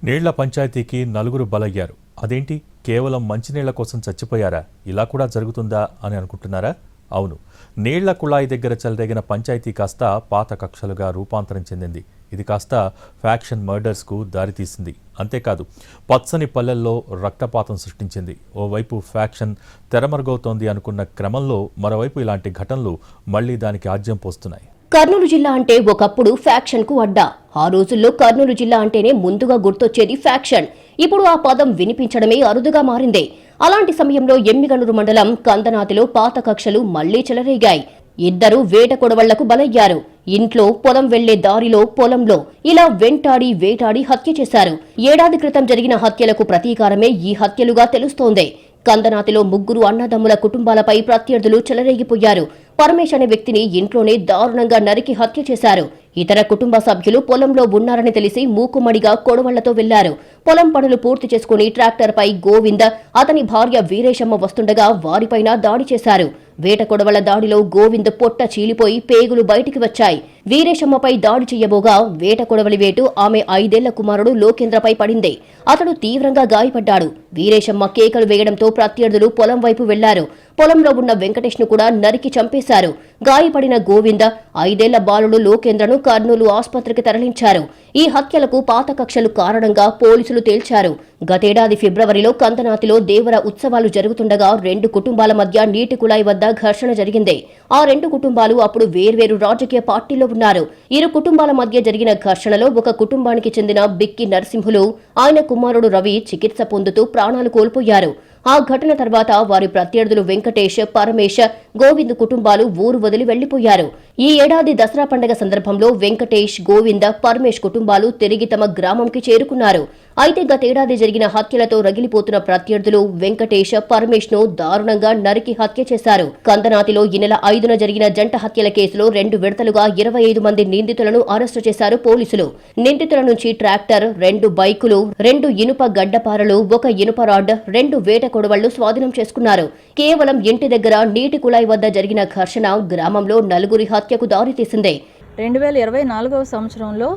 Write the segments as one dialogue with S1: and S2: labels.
S1: నీళ్ల పంచాయతీకి నలుగురు బలయ్యారు. అదేంటి, కేవలం మంచినీళ్ల కోసం చచ్చిపోయారా? ఇలా కూడా జరుగుతుందా అని అనుకుంటున్నారా? అవును, నీళ్ల కుళాయి దగ్గర చెలరేగిన పంచాయతీ కాస్త పాత కక్షలుగా రూపాంతరం చెందింది. ఇది కాస్త ఫ్యాక్షన్ మర్డర్స్కు దారితీసింది. అంతేకాదు, పచ్చని పల్లెల్లో రక్తపాతం సృష్టించింది. ఓవైపు ఫ్యాక్షన్ తెరమరుగవుతోంది అనుకున్న క్రమంలో మరోవైపు ఇలాంటి ఘటనలు మళ్లీ దానికి ఆజ్యం పోస్తున్నాయి.
S2: కర్నూలు జిల్లా అంటే ఒకప్పుడు ఫ్యాక్షన్ కు అడ్డా. ఆ రోజుల్లో కర్నూలు జిల్లా అంటేనే ముందుగా గుర్తొచ్చేది ఫ్యాక్షన్. ఇప్పుడు ఆ పదం వినిపించడమే అరుదుగా మారింది. అలాంటి సమయంలో ఎమ్మిగనూరు మండలం కందనాతిలో పాత కక్షలు మళ్లీ చెలరేగాయి. ఇద్దరు వేట కొడవళ్లకు బలయ్యారు. ఇంట్లో పొలం వెళ్లే దారిలో పొలంలో ఇలా వెంటాడి వేటాడి హత్య చేశారు. ఏడాది క్రితం జరిగిన హత్యలకు ప్రతీకారమే ఈ హత్యలుగా తెలుస్తోంది. కందనాతిలో ముగ్గురు అన్నదమ్ముల కుటుంబాలపై ప్రత్యర్థులు చెలరేగిపోయారు. పరమేశ్ అనే వ్యక్తిని ఇంట్లోనే దారుణంగా నరికి హత్య చేశారు. ఇతర కుటుంబ సభ్యులు పొలంలో ఉన్నారని తెలిసి మూకుమ్మడిగా కొడవళ్లతో వెళ్లారు. పొలం పనులు పూర్తి చేసుకుని ట్రాక్టర్పై గోవింద, అతని భార్య వీరేశమ్మ వస్తుండగా వారిపైన దాడి చేశారు. వేట కొడవళ్ల దాడిలో గోవింద్ పొట్ట చీలిపోయి పేగులు బయటికి వచ్చాయి. వీరేశమ్మపై దాడి చెయ్యబోగా వేట కొడవలి వేటు ఆమె 5 ఏళ్ల కుమారుడు లోకేంద్రపై పడింది. అతడు తీవ్రంగా గాయపడ్డాడు. వీరేశమ్మ కేకలు వేయడంతో ప్రత్యర్థులు పొలం వైపు వెళ్లారు. పొలంలో ఉన్న వెంకటేష్ ను కూడా నరికి చంపేశారు. గాయపడిన గోవింద, 5 ఏళ్ల బాలుడు లోకేంద్రను కర్నూలు ఆసుపత్రికి తరలించారు. ఈ హత్యలకు పాత కక్షలు కారణంగా పోలీసులు తేల్చారు. గతేడాది ఫిబ్రవరిలో కందనాతిలో దేవర ఉత్సవాలు జరుగుతుండగా 2 కుటుంబాల మధ్య నీటి కుళాయి వద్ద ఘర్షణ జరిగింది. ఆ 2 కుటుంబాలు అప్పుడు వేర్వేరు రాజకీయ పార్టీల్లో ఉన్నారు. ఇరు కుటుంబాల మధ్య జరిగిన ఘర్షణలో ఒక కుటుంబానికి చెందిన బిక్కి నరసింహులు, ఆయన కుమారుడు రవి చికిత్స పొందుతూ ప్రాణాలు కోల్పోయారు. ఆ ఘటన తర్వాత వారి ప్రత్యర్థులు వెంకటేష్, పరమేశ్, గోవింద్ కుటుంబాలు ఊరు వదిలి వెళ్లిపోయారు. ఈ ఏడాది దసరా పండుగ సందర్భంలో వెంకటేష్, గోవింద, పరమేశ్ కుటుంబాలు తిరిగి తమ గ్రామంకి చేరుకున్నారు. అయితే గతేడాది జరిగిన హత్యలతో రగిలిపోతున్న ప్రత్యర్థులు వెంకటేష్, పరమేశ్ ను దారుణంగా నరికి హత్య చేశారు. కందనాతిలో ఈ నెల 5న జరిగిన జంట హత్యల కేసులో 2 విడతలుగా 25 మంది నిందితులను అరెస్టు చేశారు పోలీసులు. నిందితుల నుంచి ట్రాక్టర్, 2 బైకులు, 2 ఇనుప గడ్డపారలు, 1 ఇనుప రాడ్, 2 వేట కొడవళ్లు స్వాధీనం చేసుకున్నారు. కేవలం ఇంటి దగ్గర నీటి కుళాయి వద్ద జరిగిన ఘర్షణ గ్రామంలో నలుగురి హత్యకు దారితీసింది.
S3: 2024వ సంవత్సరంలో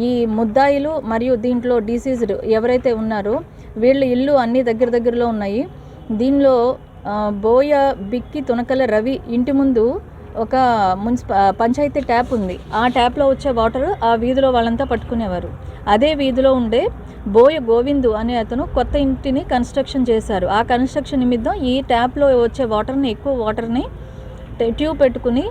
S3: ఈ ముద్దాయిలు మరియు దీంట్లో డిసీజ్డ్ ఎవరైతే ఉన్నారో వీళ్ళ ఇల్లు అన్ని దగ్గరలో ఉన్నాయి. దీనిలో బోయ బిక్కి తునకల రవి ఇంటి ముందు ఒక పంచాయతీ ట్యాప్ ఉంది. ఆ ట్యాప్లో వచ్చే వాటర్ ఆ వీధిలో వాళ్ళంతా పట్టుకునేవారు. అదే వీధిలో ఉండే బోయ గోవిందు అనే అతను కొత్త ఇంటిని కన్స్ట్రక్షన్ చేశారు. ఆ కన్స్ట్రక్షన్ నిమిత్తం ఈ ట్యాప్లో వచ్చే ఎక్కువ వాటర్ని ట్యూబ్ పెట్టుకుని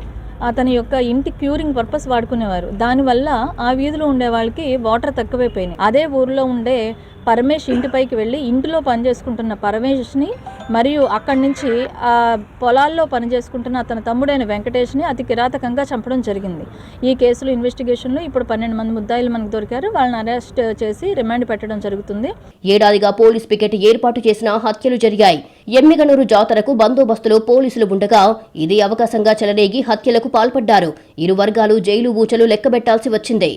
S3: అతని యొక్క ఇంటి క్యూరింగ్ పర్పస్ వాడుకునేవారు. దానివల్ల ఆ వీధిలో ఉండే వాళ్ళకి వాటర్ తక్కువైపోయినాయి. అదే ఊరిలో ఉండే పరమేశ్ ఇంటిపైకి వెళ్ళి ఇంటిలో పనిచేసుకుంటున్న పరమేశ్ని మరియు అక్కడి నుంచి ఆ పొలాల్లో పనిచేసుకుంటున్న అతని తమ్ముడైన వెంకటేష్ని అతి కిరాతకంగా చంపడం జరిగింది. ఈ కేసులో ఇన్వెస్టిగేషన్లో ఇప్పుడు 12 మంది ముద్దాయిలు మనకు దొరికారు. వాళ్ళని అరెస్ట్ చేసి రిమాండ్ పెట్టడం జరుగుతుంది.
S2: ఏడాదిగా పోలీస్ పికెట్ ఏర్పాటు చేసిన హత్యలు జరిగాయి. ఎమ్మిగనూరు జాతరకు బందోబస్తులో పోలీసులు ఉండగా ఇది అవకాశంగా చెలరేగి హత్యలకు పాల్పడ్డారు. ఇరు వర్గాలు జైలు ఊచలు లెక్కబెట్టాల్సి వచ్చింది.